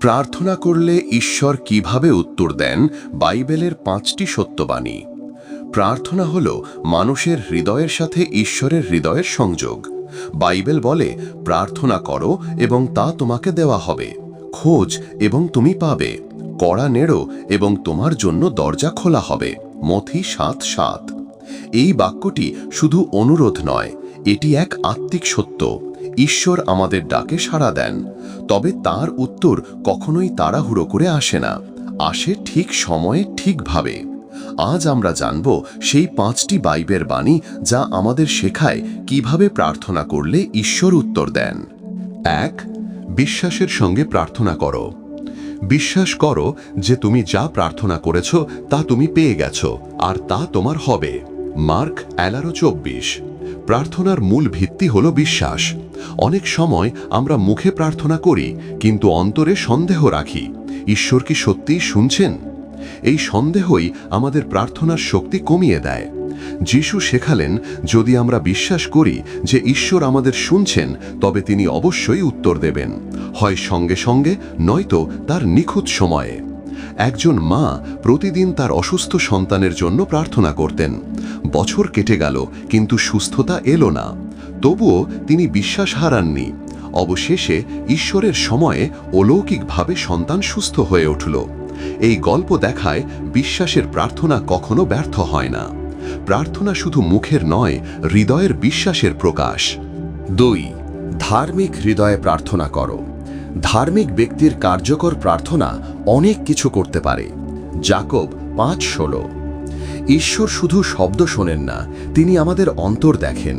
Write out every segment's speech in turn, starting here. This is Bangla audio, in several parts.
প্রার্থনা করলে ঈশ্বর কিভাবে উত্তর দেন, বাইবেলের 5টি সত্যবাণী। প্রার্থনা হল মানুষের হৃদয়ের সাথে ঈশ্বরের হৃদয়ের সংযোগ। বাইবেল বলে, প্রার্থনা করো এবং তা তোমাকে দেওয়া হবে, খোঁজ এবং তুমি পাবে, কড়া নেড়ো এবং তোমার জন্য দরজা খোলা হবে। মথি 7:7। এই বাক্যটি শুধু অনুরোধ নয়, এটি এক আত্মিক সত্য। ঈশ্বর আমাদের ডাকে সাড়া দেন, তবে তার উত্তর কখনোই তাড়াহুড়ো করে আসে না, আসে ঠিক সময়ে ঠিকভাবে। আজ আমরা জানব সেই 5টি বাইবেলের বাণী যা আমাদের শেখায় কিভাবে প্রার্থনা করলে ঈশ্বর উত্তর দেন। 1. বিশ্বাসের সঙ্গে প্রার্থনা করো। বিশ্বাস করো যে তুমি যা প্রার্থনা করেছ তা তুমি পেয়ে গেছো, আর তা তোমার হবে। মার্ক 11:24। প্রার্থনার মূল ভিত্তি হল বিশ্বাস। অনেক সময় আমরা মুখে প্রার্থনা করি, কিন্তু অন্তরে সন্দেহ রাখি, ঈশ্বর কি সত্যিই শুনছেন? এই সন্দেহই আমাদের প্রার্থনার শক্তি কমিয়ে দেয়। যিশু শেখালেন, যদি আমরা বিশ্বাস করি যে ঈশ্বর আমাদের শুনছেন, তবে তিনি অবশ্যই উত্তর দেবেন, হয় সঙ্গে সঙ্গে, নয়তো তার নিখুঁত সময়ে। একজন মা প্রতিদিন তার অসুস্থ সন্তানের জন্য প্রার্থনা করতেন। বছর কেটে গেল, কিন্তু সুস্থতা এলো না। তবুও তিনি বিশ্বাস হারাননি। অবশেষে ঈশ্বরের সময়ে অলৌকিকভাবে সন্তান সুস্থ হয়ে উঠল। এই গল্প দেখায়, বিশ্বাসের প্রার্থনা কখনো ব্যর্থ হয় না। প্রার্থনা শুধু মুখের নয়, হৃদয়ের বিশ্বাসের প্রকাশ। 2. ধার্মিক হৃদয়ে প্রার্থনা করো। ধার্মিক ব্যক্তির কার্যকর প্রার্থনা অনেক কিছু করতে পারে। যাকব 5:16। ঈশ্বর শুধু শব্দ শোনেন না, তিনি আমাদের অন্তর দেখেন।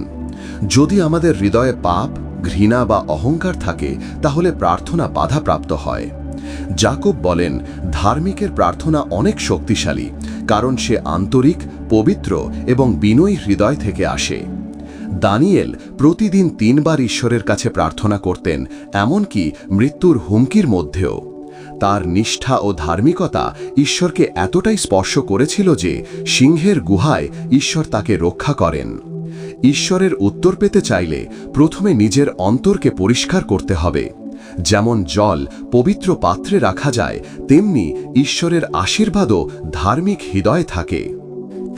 যদি আমাদের হৃদয়ে পাপ, ঘৃণা বা অহংকার থাকে, তাহলে প্রার্থনা বাধাপ্রাপ্ত হয়। যাকব বলেন, ধার্মিকের প্রার্থনা অনেক শক্তিশালী, কারণ সে আন্তরিক, পবিত্র এবং বিনয়ী হৃদয় থেকে আসে। দানিয়েল প্রতিদিন 3 বার ঈশ্বরের কাছে প্রার্থনা করতেন, এমনকি মৃত্যুর হুমকির মধ্যেও। তার নিষ্ঠা ও ধার্মিকতা ঈশ্বরকে এতটাই স্পর্শ করেছিল যে সিংহের গুহায় ঈশ্বর তাকে রক্ষা করেন। ঈশ্বরের উত্তর পেতে চাইলে প্রথমে নিজের অন্তরকে পরিষ্কার করতে হবে। যেমন জল পবিত্র পাত্রে রাখা যায়, তেমনি ঈশ্বরের আশীর্বাদও ধার্মিক হৃদয়ে থাকে।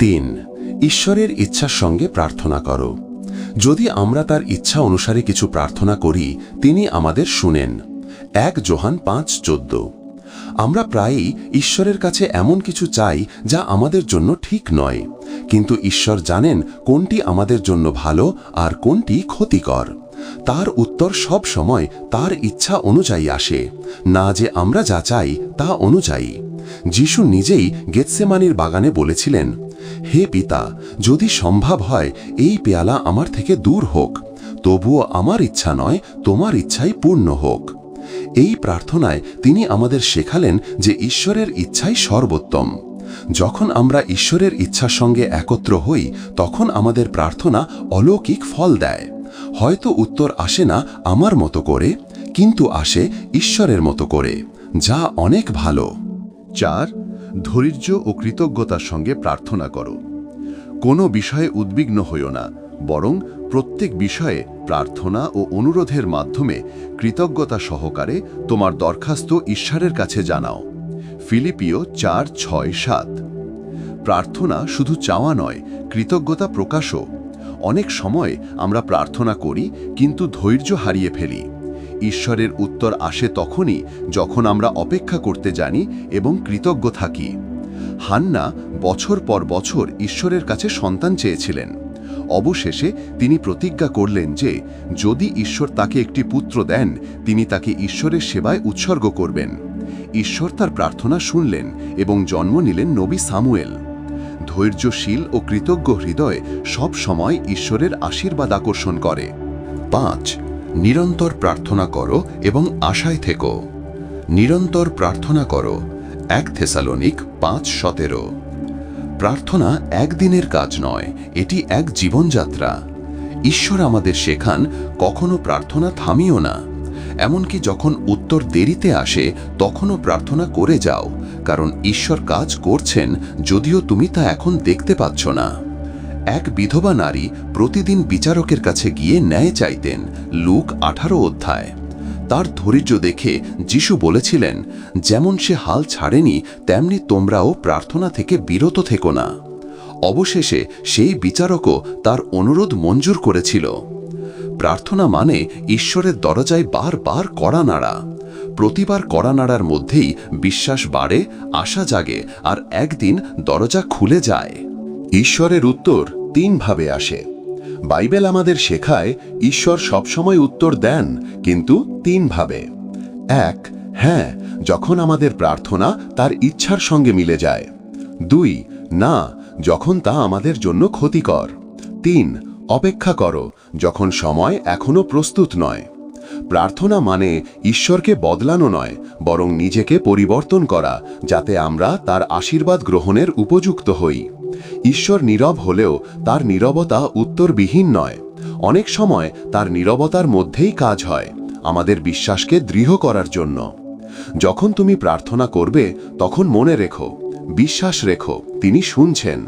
3. ঈশ্বরের ইচ্ছার সঙ্গে প্রার্থনা করো। যদি আমরা তার ইচ্ছা অনুসারে কিছু প্রার্থনা করি, তিনি আমাদের শুনেন। 1 যোহান 5:14। আমরা প্রায়ই ঈশ্বরের কাছে এমন কিছু চাই যা আমাদের জন্য ঠিক নয়, কিন্তু ঈশ্বর জানেন কোনটি আমাদের জন্য ভালো আর কোনটি ক্ষতিকর। তার উত্তর সব সময় তার ইচ্ছা অনুযায়ী আসে, না যে আমরা যা চাই তা অনুযায়ী। যিশু নিজেই গেতসেমানির বাগানে বলেছিলেন, হে পিতা, যদি সম্ভব হয় এই পেয়ালা আমার থেকে দূর হোক, তবুও আমার ইচ্ছা নয়, তোমার ইচ্ছাই পূর্ণ হোক। এই প্রার্থনায় তিনি আমাদের শেখালেন যে ঈশ্বরের ইচ্ছাই সর্বোত্তম। যখন আমরা ঈশ্বরের ইচ্ছার সঙ্গে একত্র হই, তখন আমাদের প্রার্থনা অলৌকিক ফল দেয়। হয়তো উত্তর আসে না আমার মতো করে, কিন্তু আসে ঈশ্বরের মতো করে, যা অনেক ভালো। 4. ধৈর্য ও কৃতজ্ঞতার সঙ্গে প্রার্থনা করো। কোনো বিষয়ে উদ্বিগ্ন হইও না, বরং প্রত্যেক বিষয়ে প্রার্থনা ও অনুরোধের মাধ্যমে কৃতজ্ঞতা সহকারে তোমার দরখাস্ত ঈশ্বরের কাছে জানাও। ফিলিপিও 4:6-7। প্রার্থনা শুধু চাওয়া নয়, কৃতজ্ঞতা প্রকাশও। অনেক সময় আমরা প্রার্থনা করি, কিন্তু ধৈর্য হারিয়ে ফেলি। ঈশ্বরের উত্তর আসে তখনই যখন আমরা অপেক্ষা করতে জানি এবং কৃতজ্ঞ থাকি। হান্না বছর পর বছর ঈশ্বরের কাছে সন্তান চেয়েছিলেন। অবশেষে তিনি প্রতিজ্ঞা করলেন যে যদি ঈশ্বর তাকে একটি পুত্র দেন, তিনি তাকে ঈশ্বরের সেবায় উৎসর্গ করবেন। ঈশ্বর তার প্রার্থনা শুনলেন এবং জন্ম নিলেন নবী সামুয়েল। ধৈর্যশীল ও কৃতজ্ঞ হৃদয় সব সময় ঈশ্বরের আশীর্বাদ আকর্ষণ করে। 5. নিরন্তর প্রার্থনা করো এবং আশায় থেকো। নিরন্তর প্রার্থনা করো। 1 থেসালোনিক 5:17। প্রার্থনা একদিনের কাজ নয়, এটি এক জীবনযাত্রা। ঈশ্বর আমাদের শেখান, কখনো প্রার্থনা থামিও না। এমনকি যখন উত্তর দেরিতে আসে, তখনও প্রার্থনা করে যাও, কারণ ঈশ্বর কাজ করছেন, যদিও তুমি তা এখন দেখতে পাচ্ছ না। এক বিধবা নারী প্রতিদিন বিচারকের কাছে গিয়ে ন্যায় চাইতেন, লুক 18 অধ্যায়। তার ধৈর্য দেখে যিশু বলেছিলেন, যেমন সে হাল ছাড়েনি তেমনি তোমরাও প্রার্থনা থেকে বিরত থেকো না। অবশেষে সেই বিচারকও তার অনুরোধ মঞ্জুর করেছিল। প্রার্থনা মানে ঈশ্বরের দরজায় বারবার কড়া নাড়া। প্রতিবার কড়া নাড়ার মধ্যেই বিশ্বাস বাড়ে, আশা জাগে, আর একদিন দরজা খুলে যায়। ঈশ্বরের উত্তর তিনভাবে আসে। বাইবেল আমাদের শেখায় ঈশ্বর সবসময় উত্তর দেন, কিন্তু তিনভাবে। এক, হ্যাঁ, যখন আমাদের প্রার্থনা তার ইচ্ছার সঙ্গে মিলে যায়। দুই, না, যখন তা আমাদের জন্য ক্ষতিকর। তিন, অপেক্ষা করো, যখন সময় এখনো প্রস্তুত নয়। প্রার্থনা মানে ঈশ্বরকে বদলানো নয়, বরং নিজেকে পরিবর্তন করা, যাতে আমরা তার আশীর্বাদ গ্রহণের উপযুক্ত হই। ঈশ্বর নীরব হলেও তার নীরবতা উত্তরবিহীন নয়। অনেক সময় তার নীরবতার মধ্যেই কাজ হয়, আমাদের বিশ্বাসকে দৃঢ় করার জন্য। যখন তুমি প্রার্থনা করবে, তখন মনে রেখো, বিশ্বাস রেখো, তিনি শুনছেন।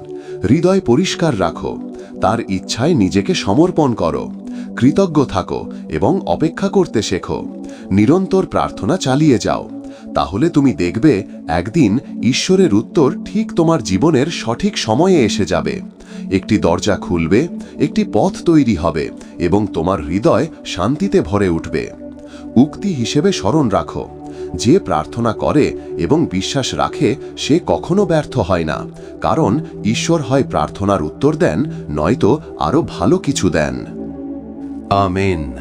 হৃদয় পরিষ্কার রাখো, তার ইচ্ছায় নিজেকে সমর্পণ করো। কৃতজ্ঞ থাকো এবং অপেক্ষা করতে শেখো। নিরন্তর প্রার্থনা চালিয়ে যাও, তাহলে তুমি দেখবে একদিন ঈশ্বরের উত্তর ঠিক তোমার জীবনের সঠিক সময়ে এসে যাবে। একটি দরজা খুলবে, একটি পথ তৈরি হবে, এবং তোমার হৃদয় শান্তিতে ভরে উঠবে। উক্তি হিসেবে স্মরণ রাখো, যে প্রার্থনা করে এবং বিশ্বাস রাখে সে কখনো ব্যর্থ হয় না, কারণ ঈশ্বর হয় প্রার্থনার উত্তর দেন, নয়তো আরও ভালো কিছু দেন। আমেন।